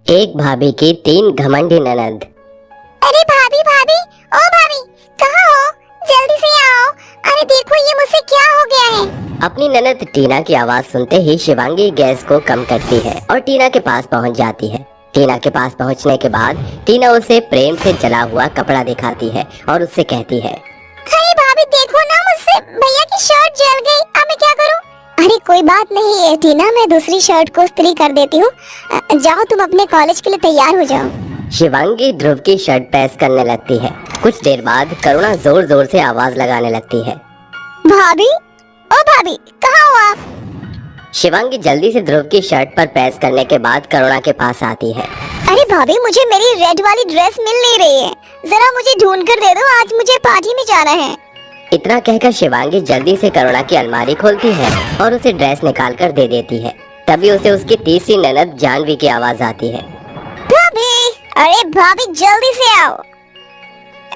एक भाभी की 3 घमंडी ननद। अरे भाभी भाभी, ओ भाभी, कहाँ हो? जल्दी से आओ। अरे देखो ये मुझसे क्या हो गया है। अपनी ननद टीना की आवाज सुनते ही शिवांगी गैस को कम करती है और टीना के पास पहुंच जाती है। टीना के पास पहुंचने के बाद टीना उसे प्रेम से जला हुआ कपड़ा दिखाती है और उससे कहती है, अरे भाभी देखो ना, मुझसे भैया की शर्ट जल गई, अब मैं क्या करूं? अरे कोई बात नहीं है टीना, मैं दूसरी शर्ट को इस्त्री कर देती हूँ। जाओ तुम अपने कॉलेज के लिए तैयार हो जाओ। शिवांगी ध्रुव की शर्ट प्रेस करने लगती है। कुछ देर बाद करुणा जोर जोर से आवाज लगाने लगती है, भाभी, ओ भाभी, कहाँ हो आप? शिवांगी जल्दी से ध्रुव की शर्ट पर प्रेस करने के बाद करुणा के पास आती है। अरे भाभी, मुझे मेरी रेड वाली ड्रेस मिल नहीं रही है, जरा मुझे ढूंढ कर दे दो, आज मुझे पार्टी में जाना है। इतना कहकर शिवांगी जल्दी से करुणा की अलमारी खोलती है और उसे ड्रेस निकाल कर दे देती है। तभी उसे उसकी तीसरी ननद जानवी की आवाज आती है, भाभी, अरे भाभी जल्दी से आओ।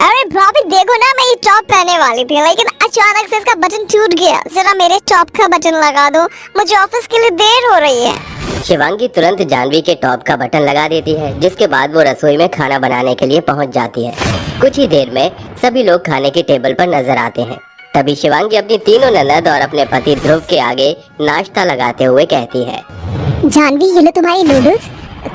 अरे भाभी देखो ना, मैं ये टॉप पहनने वाली थी लेकिन अचानक से इसका बटन टूट गया, जरा मेरे टॉप का बटन लगा दो, मुझे ऑफिस के लिए देर हो रही है। शिवांगी तुरंत जानवी के टॉप का बटन लगा देती है, जिसके बाद वो रसोई में खाना बनाने के लिए पहुंच जाती है। कुछ ही देर में सभी लोग खाने की टेबल पर नजर आते हैं। तभी शिवांगी अपनी तीनों ननद और अपने पति ध्रुव के आगे नाश्ता लगाते हुए कहती है, जानवी ये लो तुम्हारी नूडल्स,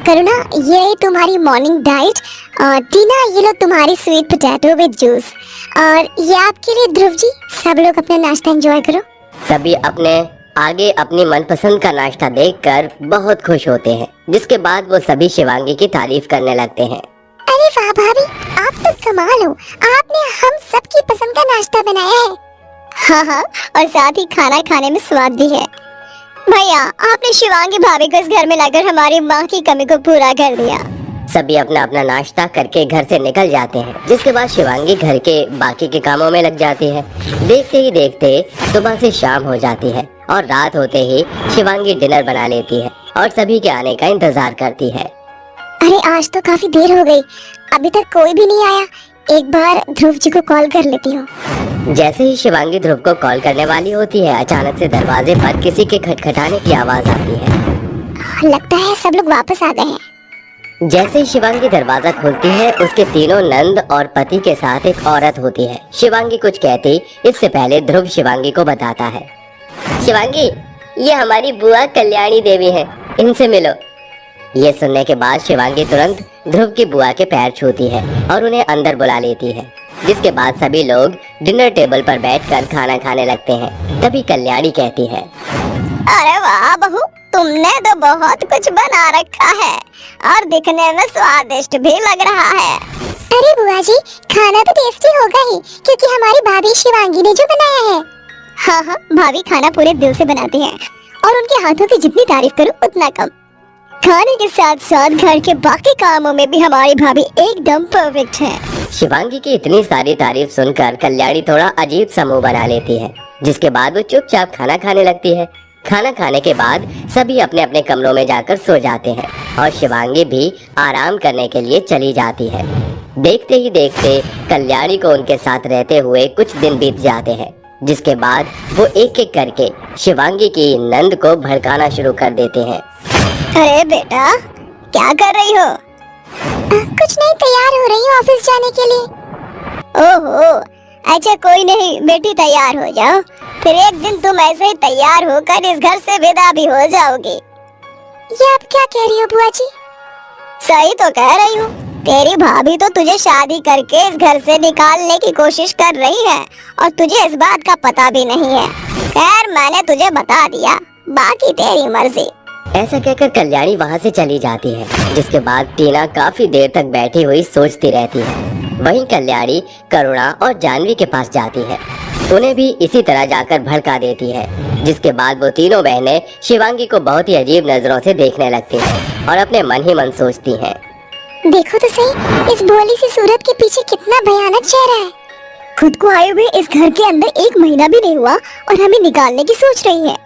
करुणा ये रही तुम्हारी मॉर्निंग डाइट, और टीना ये लो तुम्हारी स्वीट पोटैटो विद जूस, और ये आपके लिए ध्रुव जी, सब लोग अपना नाश्ता एंजॉय करो। सभी अपने आगे अपनी मनपसंद का नाश्ता देखकर बहुत खुश होते हैं, जिसके बाद वो सभी शिवांगी की तारीफ करने लगते हैं। अरे वाह भाभी, आप तो कमाल हो, आपने हम सबकी पसंद का नाश्ता बनाया है। हाँ हाँ, और साथ ही खाना खाने में स्वाद भी है। भैया आपने शिवांगी भाभी को इस घर में लाकर हमारी माँ की कमी को पूरा कर दिया। सभी अपना अपना नाश्ता करके घर से निकल जाते हैं, जिसके बाद शिवांगी घर के बाकी के कामों में लग जाती है। देखते ही देखते सुबह से शाम हो जाती है और रात होते ही शिवांगी डिनर बना लेती है और सभी के आने का इंतजार करती है। अरे आज तो काफी देर हो गई, अभी तक कोई भी नहीं आया, एक बार ध्रुव जी को कॉल कर लेती हूँ। जैसे ही शिवांगी ध्रुव को कॉल करने वाली होती है, अचानक से दरवाजे पर किसी के खटखटाने की आवाज आती है। लगता है सब लोग वापस आ गए हैं। जैसे ही शिवांगी दरवाजा खोलती है, उसके तीनों नंद और पति के साथ एक औरत होती है। शिवांगी कुछ कहती इससे पहले ध्रुव शिवांगी को बताता है, शिवांगी ये हमारी बुआ कल्याणी देवी है, इनसे मिलो। ये सुनने के बाद शिवांगी तुरंत ध्रुव की बुआ के पैर छूती है और उन्हें अंदर बुला लेती है, जिसके बाद सभी लोग डिनर टेबल पर बैठकर खाना खाने लगते हैं। तभी कल्याणी कहती है, अरे वाह बहू, तुमने तो बहुत कुछ बना रखा है और दिखने में स्वादिष्ट भी लग रहा है। अरे बुआ जी, खाना तो टेस्टी होगा ही, क्योंकि हमारी भाभी शिवांगी ने जो बनाया है। हाँ हाँ, भाभी खाना पूरे दिल से बनाती हैं और उनके हाथों की जितनी तारीफ करूं उतना कम। खाने के साथ साथ घर के बाकी कामों में भी हमारी भाभी एकदम परफेक्ट है। शिवांगी की इतनी सारी तारीफ सुनकर कल्याणी थोड़ा अजीब सा मुंह बना लेती है, जिसके बाद वो चुपचाप खाना खाने लगती है। खाना खाने के बाद सभी अपने अपने कमरों में जाकर सो जाते हैं और शिवांगी भी आराम करने के लिए चली जाती है। देखते ही देखते कल्याणी को उनके साथ रहते हुए कुछ दिन बीत जाते हैं, जिसके बाद वो एक एक करके शिवांगी की नंद को भड़काना शुरू कर देते हैं। अरे बेटा, क्या कर रही हो? कुछ नहीं, तैयार हो रही हूँ ऑफिस जाने के लिए। ओहो, अच्छा कोई नहीं बेटी, तैयार हो जाओ, फिर एक दिन तुम ऐसे ही तैयार होकर इस घर से विदा भी हो जाओगी। ये आप क्या कह रही हो बुआ जी? सही तो कह रही हूँ, तेरी भाभी तो तुझे शादी करके इस घर से निकालने की कोशिश कर रही है और तुझे इस बात का पता भी नहीं है। खैर मैंने तुझे बता दिया, बाकी तेरी मर्जी। ऐसा कहकर कल्याणी वहाँ से चली जाती है, जिसके बाद टीना काफी देर तक बैठी हुई सोचती रहती है। वहीं कल्याणी करुणा और जानवी के पास जाती है, उन्हें भी इसी तरह जाकर भड़का देती है, जिसके बाद वो तीनों बहनें शिवांगी को बहुत ही अजीब नजरों से देखने लगती हैं और अपने मन ही मन सोचती हैं, देखो तो सही, इस भोली सी सूरत के पीछे कितना भयानक चेहरा है। खुद को आए हुए इस घर के अंदर 1 महीना भी नहीं हुआ और हमें निकालने की सोच रही है।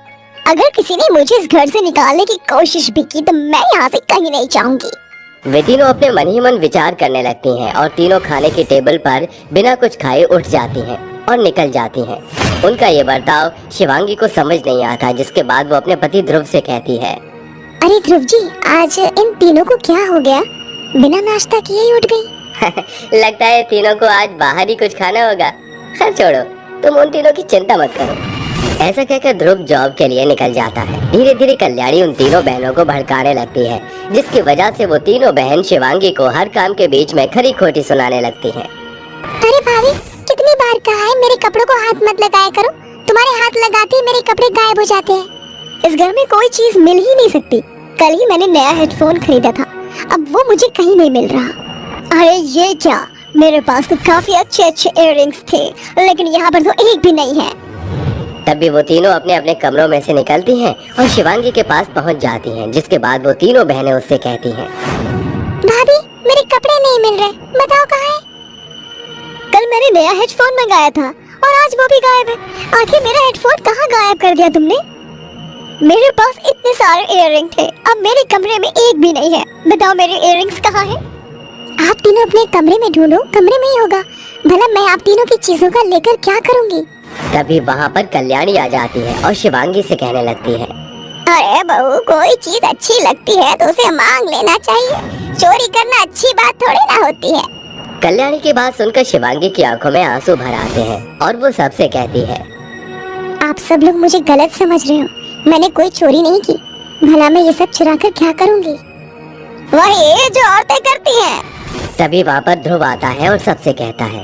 अगर किसी ने मुझे इस घर से निकालने की कोशिश भी की तो मैं यहाँ से कहीं नहीं जाऊंगी। वे तीनों अपने मन ही मन विचार करने लगती हैं और तीनों खाने की टेबल पर बिना कुछ खाए उठ जाती हैं और निकल जाती हैं। उनका ये बर्ताव शिवांगी को समझ नहीं आता, जिसके बाद वो अपने पति ध्रुव से कहती है, अरे ध्रुव जी, आज इन तीनों को क्या हो गया? बिना नाश्ता किए ही उठ गई। लगता है तीनों को आज बाहर ही कुछ खाना होगा। खैर छोड़ो, तुम उन तीनों की चिंता मत करो। ऐसा कहकर ध्रुव जॉब के लिए निकल जाता है। धीरे धीरे कल्याणी उन तीनों बहनों को भड़काने लगती है, जिसकी वजह से वो तीनों बहन शिवांगी को हर काम के बीच में खरी खोटी सुनाने लगती हैं। अरे भाभी, कितनी बार कहा है मेरे कपड़ों को हाथ मत लगाया करो। तुम्हारे हाथ लगाते ही मेरे कपड़े गायब हो जाते हैं। इस घर में कोई चीज मिल ही नहीं सकती। कल ही मैंने नया हेडफोन खरीदा था, अब वो मुझे कहीं नहीं मिल रहा। अरे ये क्या, मेरे पास तो काफी अच्छे अच्छे इयररिंग्स थे, लेकिन यहाँ पर तो एक भी नहीं है। तब भी वो तीनों अपने अपने कमरों में से निकलती हैं और शिवांगी के पास पहुंच जाती हैं, जिसके बाद वो तीनों बहनें उससे कहती हैं, भाभी मेरे कपड़े नहीं मिल रहे, बताओ कहाँ है? कल मैंने नया हेडफोन मंगाया था और आज वो भी गायब है। आखिर मेरा हेडफोन कहाँ गायब कर दिया तुमने? मेरे पास इतने सारे इयररिंग थे, अब मेरे कमरे में एक भी नहीं है। बताओ मेरे इयररिंग्स कहाँ हैं? आप तीनों अपने कमरे में ढूंढो, कमरे में ही होगा। भला मैं आप तीनों की चीजों का लेकर क्या करूँगी? तभी वहाँ पर कल्याणी आ जाती है और शिवांगी से कहने लगती है, अरे बहू, कोई चीज अच्छी लगती है तो उसे मांग लेना चाहिए। चोरी करना अच्छी बात थोड़ी ना होती है। कल्याणी की बात सुनकर शिवांगी की आंखों में आंसू भर आते हैं और वो सबसे कहती है, आप सब लोग मुझे गलत समझ रहे हो। मैंने कोई चोरी नहीं की। भला मैं ये सब चुरा कर क्या करूँगी? वही जो औरतें करती हैं। तभी वहाँ पर ध्रुव आता है और सबसे कहता है,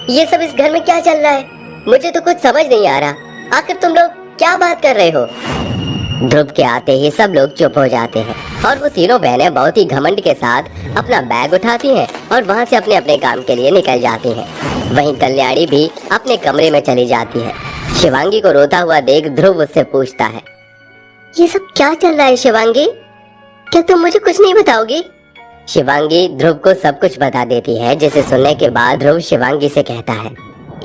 ये सब इस घर में क्या चल रहा है? मुझे तो कुछ समझ नहीं आ रहा। आखिर तुम लोग क्या बात कर रहे हो? ध्रुव के आते ही सब लोग चुप हो जाते हैं और वो तीनों बहनें बहुत ही घमंड के साथ अपना बैग उठाती हैं और वहाँ से अपने अपने काम के लिए निकल जाती हैं। वहीं कल्याणी भी अपने कमरे में चली जाती है। शिवांगी को रोता हुआ देख ध्रुव उससे पूछता है, ये सब क्या चल रहा है शिवांगी? क्या तुम मुझे कुछ नहीं बताओगी? शिवांगी ध्रुव को सब कुछ बता देती है, जिसे सुनने के बाद ध्रुव शिवांगी से कहता है,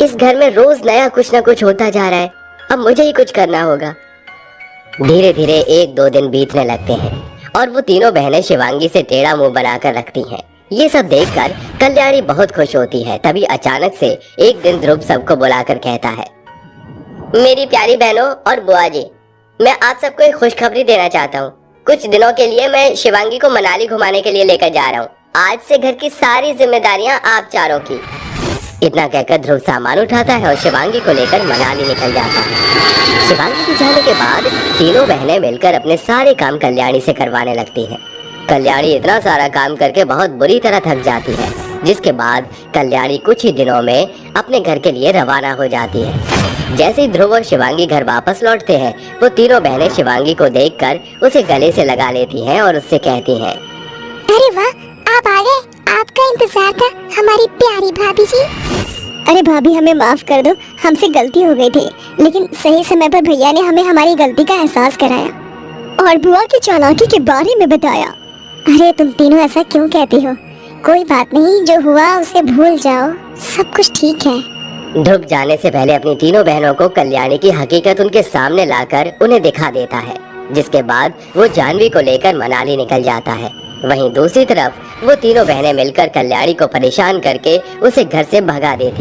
इस घर में रोज नया कुछ न कुछ होता जा रहा है, अब मुझे ही कुछ करना होगा। धीरे धीरे 1-2 दिन बीतने लगते हैं और वो तीनों बहनें शिवांगी से टेढ़ा मुंह बनाकर रखती हैं। ये सब देखकर कल्याणी बहुत खुश होती है। तभी अचानक से एक दिन ध्रुव सबको बुलाकर कहता है, मेरी प्यारी बहनों और बुआ जी, मैं आप सबको एक खुशखबरी देना चाहता हूँ। कुछ दिनों के लिए मैं शिवांगी को मनाली घुमाने के लिए लेकर जा रहा हूँ। आज से घर की सारी जिम्मेदारियाँ आप चारों की। इतना कहकर ध्रुव सामान उठाता है और शिवांगी को लेकर मनाली निकल जाता है। शिवांगी के जाने के बाद तीनों बहनें मिलकर अपने सारे काम कल्याणी से करवाने लगती हैं। कल्याणी इतना सारा काम करके बहुत बुरी तरह थक जाती है, जिसके बाद कल्याणी कुछ ही दिनों में अपने घर के लिए रवाना हो जाती है। जैसे ही ध्रुव और शिवांगी घर वापस लौटते हैं, वो तीनों बहनें शिवांगी को देखकर उसे गले से लगा लेती हैं और उससे कहती हैं, अरे वाह, आप आ गए। आपका इंतजार था हमारी प्यारी भाभी जी। अरे भाभी, हमें माफ कर दो, हमसे गलती हो गई थी, लेकिन सही समय पर भैया ने हमें हमारी गलती का एहसास कराया और बुआ की चालाकी के बारे में बताया। अरे तुम तीनों ऐसा क्यों कहती हो? कोई बात नहीं, जो हुआ उसे भूल जाओ, सब कुछ ठीक है। ध्रुव जाने से पहले अपनी तीनों बहनों को कल्याणी की हकीकत उनके सामने लाकर उन्हें दिखा देता है, जिसके बाद वो जानवी को लेकर मनाली निकल जाता है। वहीं दूसरी तरफ वो तीनों बहनें मिलकर कल्याणी को परेशान करके उसे घर से भगा देती